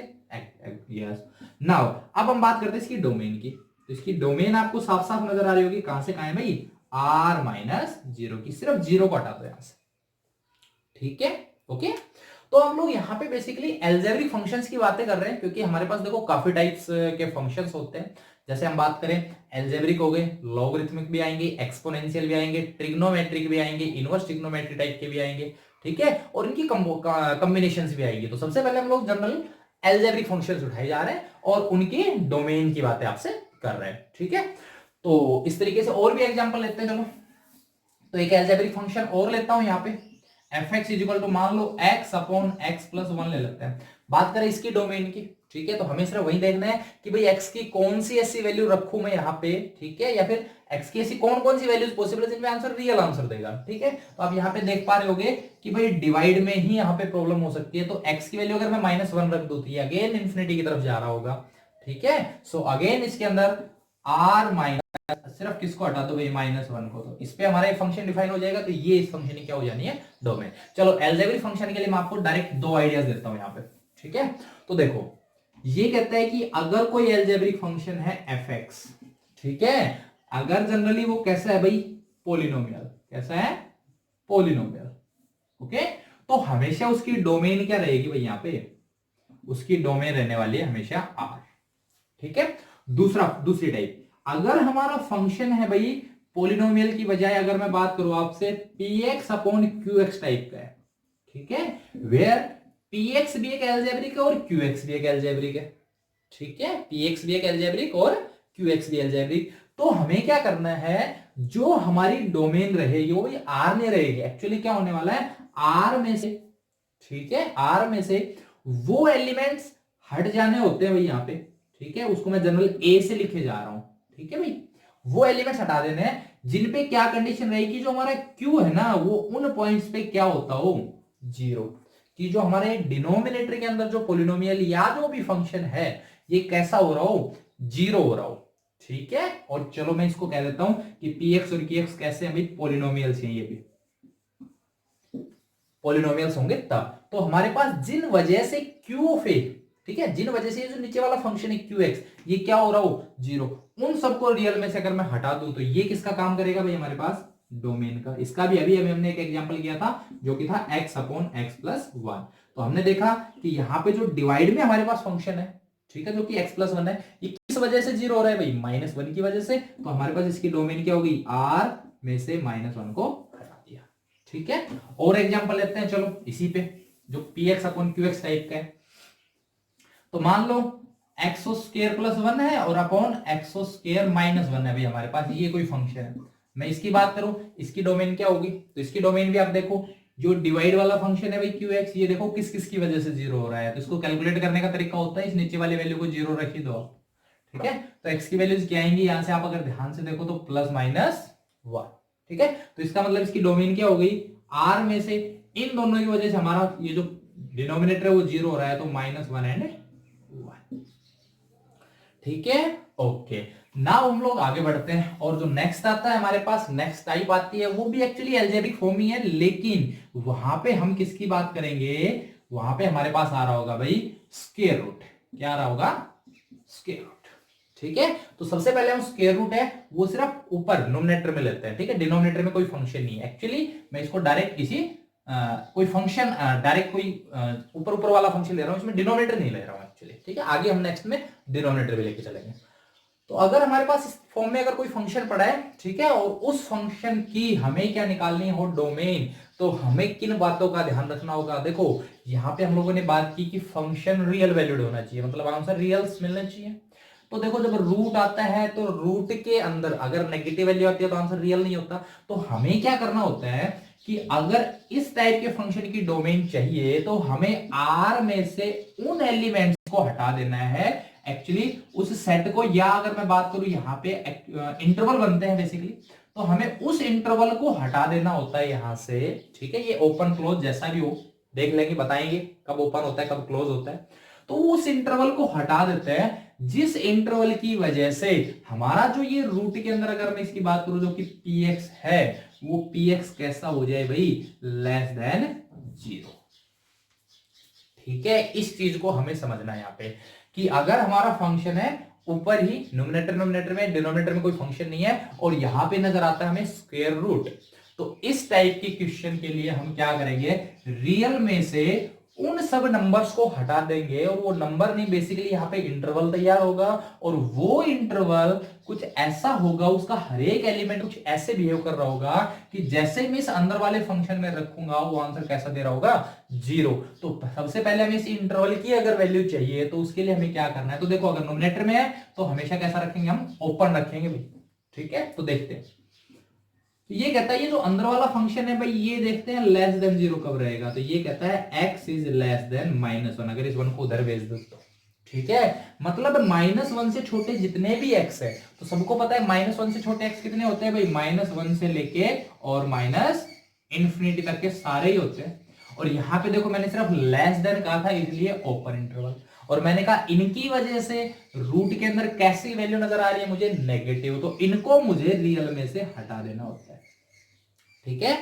यस। नाउ अब हम बात करते हैं इसकी डोमेन की। तो इसकी डोमेन आपको साफ साफ नजर आ रही होगी, कहां से कहां है भाई, r-0 की, सिर्फ 0 को हटा दो यहां से, ठीक है। ओके, तो हम लोग यहाँ पे बेसिकली एल्जेब्रिक फंक्शंस की बातें कर रहे हैं, क्योंकि हमारे पास देखो काफी टाइप्स के फंक्शंस होते हैं। जैसे हम बात करें एल्जेब्रिक हो गए, लॉगरिथमिक भी आएंगे, एक्सपोनेंशियल भी आएंगे, ट्रिग्नोमेट्रिक भी आएंगे, इनवर्स ट्रिग्नोमेट्री टाइप के भी आएंगे, ठीक है, और इनकी कॉम्बिनेशंस भी आएंगी। तो सबसे पहले हम लोग जनरल एल्जेब्रिक फंक्शंस उठाए जा रहे हैं और उनकी डोमेन की बातें आपसे कर रहे हैं, ठीक है। तो इस तरीके से और भी एग्जाम्पल लेते हैं, चलो। तो एक एल्जेब्रिक फंक्शन और लेता हूं यहाँ पे, fx इक्वल टू मान लो x अपॉन x प्लस 1 ले लेते हैं। बात करें इसकी डोमेन की, ठीक है, तो हमें सिर्फ वही देखना है कि भाई x की कौन सी ऐसी वैल्यू रखूं मैं यहाँ पे, ठीक है, या फिर x की ऐसी कौन कौन सी वैल्यूज पॉसिबल है जिनमें आंसर रियल आंसर देगा, ठीक है। तो आप यहाँ पे देख पा रहे होगे कि भाई डिवाइड में ही यहाँ पे प्रॉब्लम हो सकती है। तो x की वैल्यू अगर मैं -1 रख दूं तो ये अगेन इंफिनिटी की तरफ जा रहा होगा, ठीक है। सो अगेन इसके अंदर r माइनस, सिर्फ किसको हटा दो भाई, -1 को, तो इस पे हमारा एक फंक्शन डिफाइन हो जाएगा। तो ये इस फंक्शन की क्या हो जानी है, डोमेन। चलो एल्जेब्रिक फंक्शन के लिए मैं आपको डायरेक्ट दो आइडियाज देता हूं यहाँ पे, ठीक है। तो देखो ये कहता है कि अगर कोई एल्जेब्रिक फंक्शन है fx, ठीक है, अगर जनरली वो कैसा है भाई, पोलिनोमियल, कैसा है, पोलिनोमियल, ओके, तो हमेशा उसकी डोमेन क्या रहेगी भाई, यहाँ पे उसकी डोमेन रहने वाली है हमेशा r, ठीक है। दूसरी टाइप, अगर हमारा फंक्शन है भाई पोलिनोमियल की बजाय अगर मैं बात करूं आपसे px अपॉन qx टाइप का है, ठीक है, वेयर px भी एक एल्जेब्रिक है और qx भी एक एल्जेब्रिक है, ठीक है, px भी एक एल्जेब्रिक और qx भी एल्जेब्रिक। तो हमें क्या करना है, जो हमारी डोमेन रहेगी वो r में रहेगी। एक्चुअली क्या होने वाला है, r में से, ठीक है, r में से वो एलिमेंट्स हट जाने होते हैं भाई यहाँ पे, ठीक है, उसको मैं जनरल a से लिखे जा रहा हूं, ठीक है भाई, वो एलिमेंट्स हटा देने हैं जिन पे क्या कंडीशन रहेगी, जो हमारा q है ना वो उन पॉइंट्स पे क्या होता हो, 0, कि जो हमारे डिनोमिनेटर के अंदर जो पोलिनोमियल या जो भी फंक्शन है ये कैसा हो रहा हो, 0 हो रहा हो, ठीक है। और चलो मैं इसको कह देता हूं कि px और qx कैसे हैं भाई, पोलिनोमियल्स हैं, ये भी पोलिनोमियल्स होंगे तब। तो हमारे पास जिन वजह से q ऑफ a, ठीक है, जिन वजह से ये जो नीचे वाला फंक्शन है qx ये क्या हो रहा हो, 0, उन सबको रियल में से अगर मैं हटा दूं तो ये किसका काम करेगा भाई, हमारे पास डोमेन का। इसका भी अभी हमने एक एग्जांपल किया था जो कि था x अपॉन x प्लस 1। तो हमने देखा कि यहाँ पे जो डिवाइड में हमारे पास फंक्शन है, ठीक है, जो कि x प्लस 1 है, ये किस वजह से 0 हो रहा है भाई, -1 की वजह से। तो हमारे पास इसकी डोमेन क्या होगी, r में से -1 को हटा दिया, ठीक है। और एग्जांपल लेते हैं चलो इसी पे, जो px अपॉन qx टाइप का है। तो मान लो एक्स स्क्वायर प्लस 1 है और अपॉन एक्स स्क्वायर माइनस 1 है भाई हमारे पास, ये कोई फंक्शन है। मैं इसकी बात करूं, इसकी डोमेन क्या होगी, तो इसकी डोमेन भी आप देखो, जो डिवाइड वाला फंक्शन है भाई qx, ये देखो किस किस की वजह से 0 हो रहा है। तो इसको कैलकुलेट करने का तरीका होता है, इस नीचे वाली वैल्यू को 0 रख ही दो, ठीक है। तो x की वैल्यूज क्या आएंगी, यहां से आप अगर ध्यान से देखो तो +-1, ठीक है। तो इसका मतलब इसकी डोमेन क्या हो गई, r में से इन दोनों की वजह से हमारा ये जो डिनोमिनेटर है वो 0 हो रहा है, तो -1 एंड 1, ठीक है। ओके, नाउ हम लोग आगे बढ़ते हैं और जो नेक्स्ट आता है हमारे पास, नेक्स्ट टाइप आती है, वो भी एक्चुअली एल्जेब्रिक फॉर्म ही है, लेकिन वहां पे हम किसकी बात करेंगे, वहां पे हमारे पास आ रहा होगा भाई स्क्वायर रूट। क्या आ रहा होगा, स्क्वायर रूट, ठीक है, तो सबसे पहले हम स्क्वायर रूट है वो सिर्फ ऊपर नोमिनेटर में लेते हैं, ठीक है, डिनोमिनेटर में कोई फंक्शन नहीं है। एक्चुअली मैं इसको डायरेक्ट किसी कोई फंक्शन डायरेक्ट कोई ऊपर ऊपर वाला फंक्शन ले रहा हूं, इसमें डिनोमिनेटर नहीं ले रहा हूं एक्चुअली, ठीक है। आगे हम नेक्स्ट में डिनोमिनेटर भी लेके चलेंगे। तो अगर हमारे पास इस फॉर्म में अगर कोई फंक्शन पड़ा है, ठीक है, और उस फंक्शन की हमें क्या निकालनी हो, डोमेन, तो हमें किन बातों का ध्यान रखना होगा। देखो यहां पे हम लोगों ने बात की कि फंक्शन रियल वैल्यूड होना चाहिए, मतलब आंसर रियल्स मिलना चाहिए। तो देखो जब रूट आता है तो रूट के अंदर अगर नेगेटिव वैल्यू आती है तो आंसर रियल नहीं होता। तो हमें क्या करना होता है कि अगर इस टाइप के फंक्शन की डोमेन चाहिए तो हमें आर में से उन एलिमेंट्स को हटा देना है, एक्चुअली उस सेट को, या अगर मैं बात करूं यहां पे इंटरवल बनते हैं बेसिकली, तो हमें उस इंटरवल को हटा देना होता है यहां से, ठीक है। ये ओपन क्लोज जैसा भी हो, देख लेंगे, बताएंगे कब ओपन होता है कब क्लोज होता है। तो उस इंटरवल को हटा देते हैं जिस इंटरवल की वजह से हमारा जो ये रूट के अंदर अगर मैं इसकी बात करूं जो कि px है, वो px कैसा हो जाए भाई, लेस देन 0। ठीक है, इस चीज को हमें समझना है यहाँ पे कि अगर हमारा फंक्शन है ऊपर ही नोमिनेटर में, डिनोमिनेटर में कोई फंक्शन नहीं है, और यहां पे नजर आता है हमें स्क्वायर रूट, तो इस टाइप की क्वेश्चन के लिए हम क्या करेंगे, रियल में से उन सब नंबर्स को हटा देंगे, और वो नंबर नहीं, बेसिकली यहां पे इंटरवल तैयार होगा, और वो इंटरवल कुछ ऐसा होगा, उसका हर एक एलिमेंट कुछ ऐसे बिहेव कर रहा होगा कि जैसे मैं इस अंदर वाले फंक्शन में रखूंगा वो आंसर कैसा दे रहा होगा, 0। तो सबसे पहले हमें इस इंटरवल की अगर वैल्यू चाहिए तो उसके लिए हमें क्या करना है, तो देखो अगर नोमिनेटर में है तो हमेशा कैसा रखेंगे, हम ओपन रखेंगे भाई, ठीक है। तो देखते हैं, तो ये कहता है ये जो अंदर वाला फंक्शन है भाई, ये देखते हैं लेस देन 0 कब रहेगा, तो ये कहता है x इज लेस देन -1, अगर इस 1 को उधर भेज दो तो, ठीक है, मतलब -1 से छोटे जितने भी x है, तो सबको पता है -1 से छोटे x कितने होते हैं भाई, -1 से लेके और ∞ तक के सारे ही होते हैं। और यहां पे देखो मैंने सिर्फ लेस देन कहा था इसलिए ओपन इंटरवल, और मैंने कहा इनकी वजह से रूट के अंदर कैसी वैल्यू नजर आ रही है मुझे, नेगेटिव, तो इनको मुझे रियल में से हटा देना होता है, ठीक है।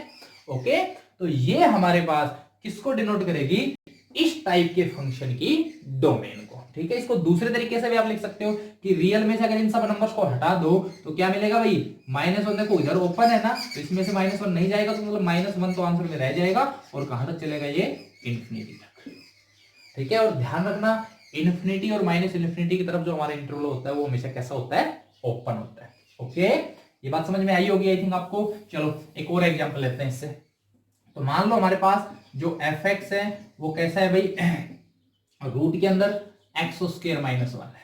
ओके, तो ये हमारे पास किसको डिनोट करेगी, इस टाइप के फंक्शन की डोमेन को, ठीक है। इसको दूसरे तरीके से भी आप लिख सकते हो कि रियल में से अगर इन सब नंबर्स को हटा दो तो क्या मिलेगा भाई, -1, देखो इधर ओपन है ना, तो इसमें से -1 नहीं जाएगा, तो मतलब -1 तो आंसर में रह जाएगा, और कहां तक चलेगा ये, इंफिनिटी तक, ठीक है। और ध्यान रखना इन्फिनिटी और -∞ की तरफ जो हमारा इंटरवल होता है वो हमेशा कैसा होता है, ओपन होता है। ओके, ये बात समझ में आई होगी आई थिंक आपको। चलो एक और एग्जांपल लेते हैं इससे। तो मान लो हमारे पास जो fx है वो कैसा है भाई, रूट के अंदर x² -1 है,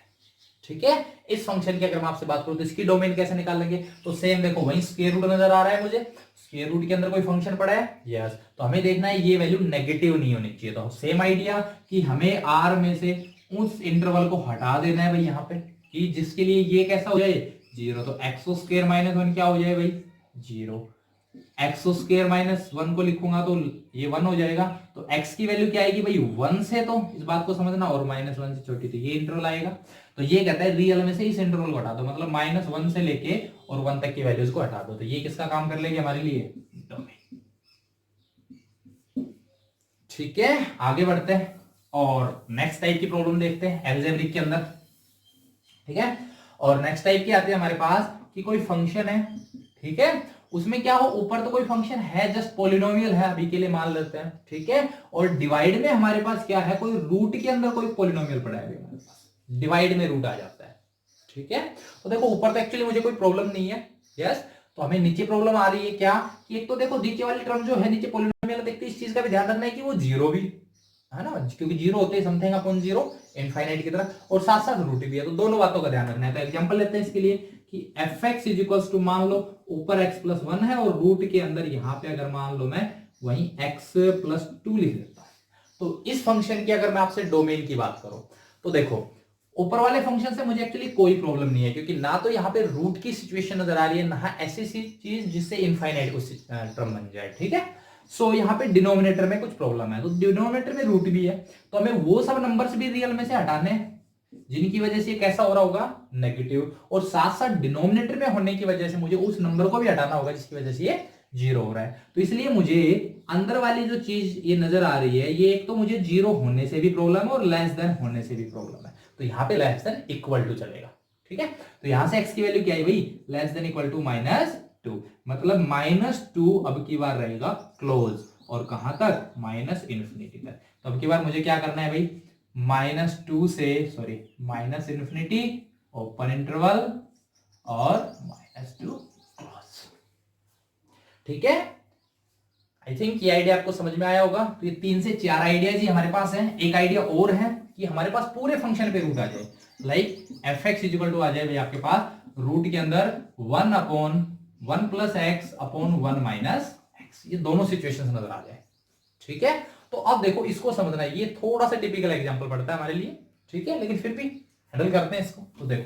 ठीक है। इस फंक्शन की अगर मैं आपसे बात करूं तो इसकी डोमेन कैसे निकाल लेंगे, तो सेम देखो वही स्क्वायर रूट नजर आ रहा है मुझे, स्क्वायर रूट के अंदर कोई फंक्शन पड़ा है, यस, तो हमें देखना है ये वैल्यू नेगेटिव नहीं होनी चाहिए। तो सेम आइडिया कि हमें r में से उस इंटरवल को हटा देना है भाई यहाँ पे, कि जिसके लिए ये कैसा हो जाए, 0। तो x² -1 क्या हो जाए भाई, 0। x² -1 को लिखूंगा तो ये 1 हो जाएगा, तो x की वैल्यू क्या आएगी भाई, 1 से, तो इस बात को समझना, और -1 से छोटी, तो ये इंटरवल आएगा। तो ये कहता है रियल में से इस इंटरवल को हटा दो, मतलब -1 से लेके और 1 तक की वैल्यूज को हटा दो, तो ये किसका काम कर लेगी हमारे लिए, डोमेन, ठीक है। आगे बढ़ते हैं और नेक्स्ट टाइप की प्रॉब्लम देखते हैं अलजेब्रिक के अंदर, ठीक है। और नेक्स्ट टाइप की आती है हमारे पास कि कोई फंक्शन है, ठीक है, उसमें क्या हो, ऊपर तो कोई फंक्शन है, जस्ट पॉलिनोमियल है अभी के लिए मान लेते हैं, ठीक है, और डिवाइड में हमारे पास क्या है, कोई रूट के अंदर कोई पॉलिनोमियल पड़ा है हमारे पास, डिवाइड में रूट आ जाता है, ठीक है। तो देखो ऊपर तो एक्चुअली मुझे कोई प्रॉब्लम नहीं है, यस, तो हमें नीचे प्रॉब्लम आ रही है क्या, कि एक तो देखो नीचे वाली टर्म जो है नीचे पॉलिनोमियल, देखते इस चीज का भी ध्यान रखना है कि वो 0 भी है ना, क्योंकि 0 होते हैं समथिंग अपॉन 0 इनफाइनाइट की तरफ, और साथ साथ रूट भी है, तो दोनों बातों का ध्यान रखना है। तो एग्जांपल लेते हैं इसके लिए कि fx इज इक्वल्स टू, मान लो ऊपर x+1 है और रूट के अंदर यहां पे अगर मान लो मैं वहीं x+2 लिख देता हूं, तो इस फंक्शन की अगर मैं आपसे डोमेन की बात करूं तो देखो ऊपर वाले फंक्शन से मुझे एक्चुअली कोई प्रॉब्लम नहीं है, क्योंकि ना तो यहाँ पे रूट की सिचुएशन नजर आ रही है, ना ऐसी चीज जिससे इनफाइनाइट को टर्म बन जाए, ठीक है। सो यहाँ पे डिनोमिनेटर में कुछ प्रॉब्लम है, तो डिनोमिनेटर में रूट भी है, तो हमें वो सब नंबर्स भी रियल में से हटाने हैं जिनकी वजह से ये कैसा हो रहा होगा, नेगेटिव, और साथ साथ डिनोमिनेटर में होने की वजह से मुझे उस नंबर को भी हटाना होगा जिसकी वजह से ये 0 हो रहा है। तो इसलिए मुझे अंदर वाली जो चीज ये नजर आ रही है, ये एक तो मुझे 0 होने से भी प्रॉब्लम है और लेस देन होने से भी प्रॉब्लम है, तो यहाँ पे लेस देन इक्वल टू चलेगा, ठीक है, तो यहां से x की वैल्यू क्या है भाई, लेस देन इक्वल टू -2, मतलब -2 अब की बार रहेगा क्लोज, और कहां तक, -इन्फिनिटी तक। तो अब की बार मुझे क्या करना है भाई, -2 से सॉरी -इन्फिनिटी ओपन इंटरवल और -2 क्लोज। ठीक है, आई थिंक ये आइडिया आपको समझ में आया होगा। तो ये 3 से 4 आइडियाज ही हमारे पास हैं। एक आइडिया और है कि हमारे पास पूरे फंक्शन पे रूट आ जाए, like f x is equal to आ जाए भाई आपके पास रूट के अंदर 1/(1+x/(1 - x)। ये दोनों सिचुएशंस नजर आ जाए। ठीक है, तो अब देखो इसको समझना, ये थोड़ा सा टिपिकल एग्जांपल पड़ता है हमारे लिए, ठीक है, लेकिन फिर भी हैंडल करते हैं इसको। तो देखो,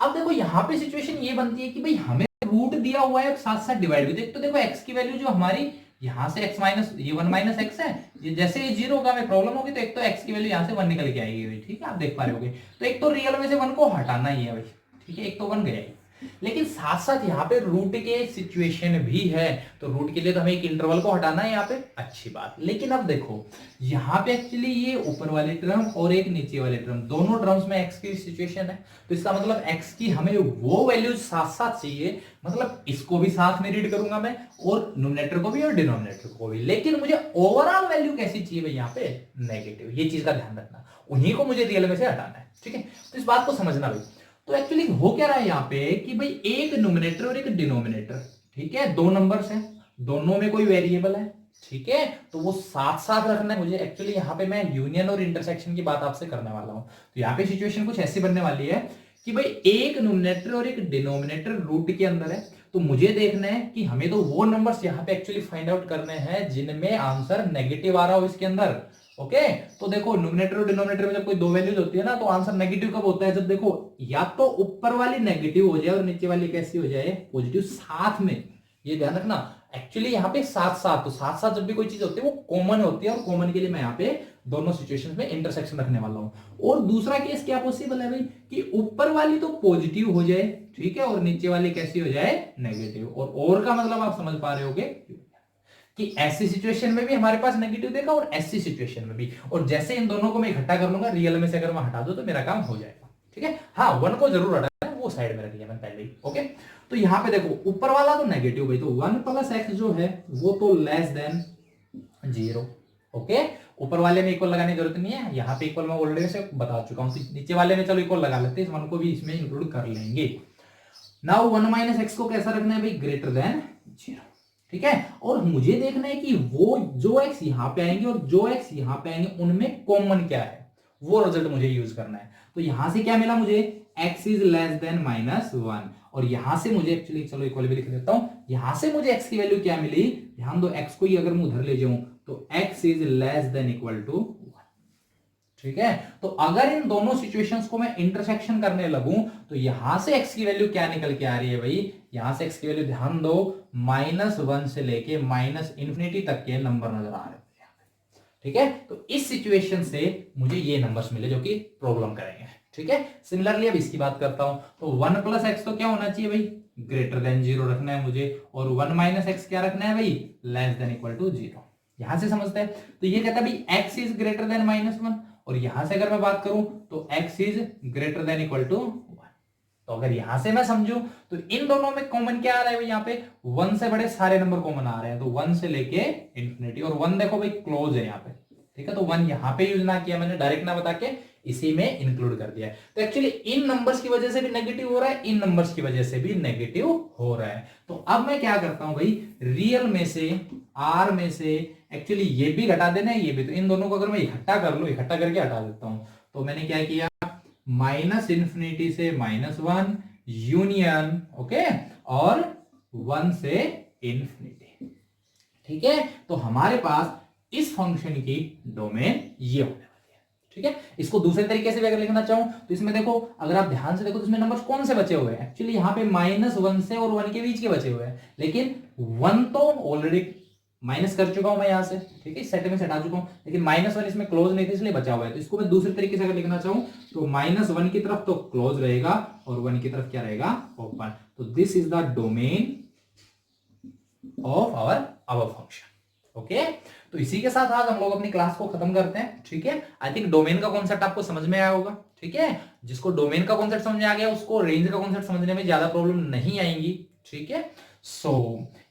अब देखो यहां पे सिचुएशन ये बनती है कि भाई हमें रूट दिया हुआ है, साथ साथ डिवाइड भी। तो देखो x की वैल्यू जो हमारी यहां से x माइनस ये 1 - x है, ये जैसे ये 0 होगा हमें प्रॉब्लम होगी, तो एक तो x की वैल्यू यहां से 1 निकल के आएगी भाई। ठीक है, आप देख पा रहे होगे। तो एक तो रियल में से 1 को हटाना ही है भाई। ठीक है, एक तो 1 गया ही, लेकिन साथ साथ यहाँ पे रूट के सिचुएशन भी है, तो रूट के लिए तो हमें एक इंटरवल को हटाना है यहाँ पे, अच्छी बात। लेकिन अब देखो यहाँ पे एक्चुअली ये ऊपर वाले टर्म और एक नीचे वाले टर्म, दोनों टर्म्स में x की सिचुएशन है, तो इसका मतलब x की हमें वो वैल्यूज साथ साथ चाहिए, मतलब इसको भी साथ में रीड करूंगा मैं, और न्यूमरेटर को भी और डिनोमिनेटर को भी। लेकिन मुझे ओवरऑल वैल्यू कैसी चाहिए भाई, यहाँ पे नेगेटिव। ये चीज का ध्यान रखना, उन्हीं को मुझे रियल में से हटाना है। ठीक है, तो इस बात को समझना भाई। तो एक्चुअली हो क्या रहा है यहाँ पे कि भाई एक न्यूमरेटर और एक डिनोमिनेटर, ठीक है, दो नंबर्स हैं, दोनों में कोई वेरिएबल है। ठीक है, तो वो साथ साथ रखना है मुझे। एक्चुअली यहाँ पे मैं यूनियन और इंटरसेक्शन की बात आपसे करने वाला हूं। तो यहाँ पे सिचुएशन कुछ ऐसी बनने वाली है कि भाई एक न्यूमरेटर और एक डिनोमिनेटर रूट के अंदर है, तो मुझे देखना है कि हमें तो वो नंबर्स यहाँ पे एक्चुअली फाइंड आउट करने हैं जिनमें आंसर नेगेटिव आ रहा हो इसके अंदर। ओके, तो देखो न्यूमरेटर और डिनोमिनेटर में जब कोई दो वैल्यूज होती है ना, तो आंसर नेगेटिव कब होता है, जब देखो या तो ऊपर वाली नेगेटिव हो जाए और नीचे वाली कैसी हो जाए, पॉजिटिव साथ में। ये ध्यान रखना, एक्चुअली यहाँ पे साथ साथ, तो साथ साथ जब भी कोई चीज होती है वो कॉमन होती है, और कॉमन के लिए मैं यहाँ पे दोनों सिचुएशंस में इंटरसेक्शन रखने वाला हूं। और दूसरा केस क्या पॉसिबल है भाई, कि ऊपर वाली तो पॉजिटिव हो जाए, ठीक है, और नीचे वाली कैसी हो जाए, नेगेटिव। और का मतलब आप समझ पा रहे होगे कि ऐसी सिचुएशन में भी हमारे पास नेगेटिव देगा और ऐसी सिचुएशन में भी। और जैसे इन दोनों को मैं इकट्ठा कर लूंगा, रियल में से अगर मैं हटा दूं तो मेरा काम हो जाएगा। ठीक है, हाँ 1 को जरूर हटाना है, वो साइड में रख लिया मैंने पहले ही। ओके, तो यहां पे देखो ऊपर वाला तो नेगेटिव भाई, तो 1 + x जो है वो तो लेस देन 0। ओके, ऊपर वाले में इक्वल लगाने की जरूरत नहीं है, यहाँ पे इक्वल मैं ऑलरेडी से बता चुका हूं। तो नीचे वाले में चलो इक्वल लगा लेते हैं, इस 1 को भी इसमें इंक्लूड कर लेंगे। नाउ 1 - x को कैसा रखना है भाई, ग्रेटर देन 0। ठीक है, और मुझे देखना है कि वो जो x यहां पे आएंगे और जो x यहां पे आएंगे उनमें कॉमन क्या है, वो रिजल्ट मुझे यूज करना है। तो यहां से क्या मिला मुझे, x इज लेस देन -1, और यहां से मुझे एक्चुअली चलो इक्वल भी लिख देता हूं, यहां से मुझे x की वैल्यू क्या मिली, ध्यान दो x को ही अगर मैं उधर ले जाऊं तो x is less than equal to 1। ठीक है, तो अगर इन दोनों सिचुएशंस को मैं इंटरसेक्शन करने लगूं तो यहां से x की वैल्यू क्या निकल के आ रही है भाई, यहां से x की वैल्यू ध्यान दो -1 से लेके -इन्फिनिटी तक के नंबर नजर आ रहे हैं। ठीक है, तो इस सिचुएशन से मुझे ये नंबर्स मिले जो कि प्रॉब्लम करेंगे। ठीक है, सिमिलरली अब इसकी बात करता हूं, तो 1 + x तो क्या होना चाहिए भाई, ग्रेटर देन 0 रखना है मुझे, और 1 - x क्या रखना है भाई, लेस देन इक्वल टू 0। यहां से समझते हैं, तो ये कहता है भाई x इज ग्रेटर देन -1, और यहां से अगर मैं बात करूं तो x is greater than equal to 1। तो अगर यहां से मैं समझू तो इन दोनों में कॉमन क्या आ रहा है भाई, यहाँ पे 1 से बड़े सारे नंबर कॉमन आ रहे हैं, तो 1 से लेके इंफिनिटी, और 1 देखो भाई क्लोज है यहाँ पे। ठीक है, तो 1 यहां पे यूज ना किया मैंने, डायरेक्ट ना बता के इसी में इंक्लूड कर दिया है। तो एक्चुअली इन नंबर्स की वजह से भी नेगेटिव हो रहा है, इन नंबर्स की वजह से भी नेगेटिव हो रहा है। तो अब मैं क्या करता हूं भाई, रियल में से आर में से एक्चुअली ये भी घटा देना है, ये भी, तो इन दोनों को अगर मैं इकट्ठा कर लूं, इकट्ठा करके हटा देता हूं, तो मैंने क्या किया, -इन्फिनिटी से -1 यूनियन, ओके, और 1 से इन्फिनिटी। ठीक है, तो हमारे पास इस फंक्शन की डोमेन ये होने वाली है। ठीक है, इसको दूसरे तरीके से भी अगर लिखना चाहूं तो इसमें देखो, अगर आप ध्यान से देखो तो इसमें नंबर्स कौन से बचे हुए हैं, एक्चुअली यहां पे -1 से और 1 के बीच के बचे हुए हैं, लेकिन 1 तो ऑलरेडी माइनस कर चुका हूं मैं यहां से। ठीक है, इस सेट में से हटा चुका हूं, लेकिन -1 इसमें क्लोज नहीं था इसलिए बचा हुआ है। तो इसको मैं दूसरे तरीके से अगर लिखना चाहूं तो -1 की तरफ तो क्लोज रहेगा और 1 की तरफ क्या रहेगा, ओपन। तो this is the domain of our function. Okay, तो इसी के साथ आज हम लोग अपनी क्लास को खत्म करते हैं। ठीक है, आई थिंक डोमेन का कॉन्सेप्ट आपको समझ में आया होगा। ठीक है, जिसको डोमेन का कॉन्सेप्ट समझ में आ गया उसको रेंज का कॉन्सेप्ट समझने में ज्यादा प्रॉब्लम नहीं आएंगी। ठीक है, सो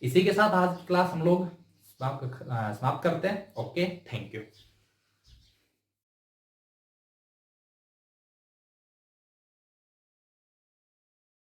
इसी के साथ आज की क्लास हम लोग समाप्त करते हैं। Okay, thank you.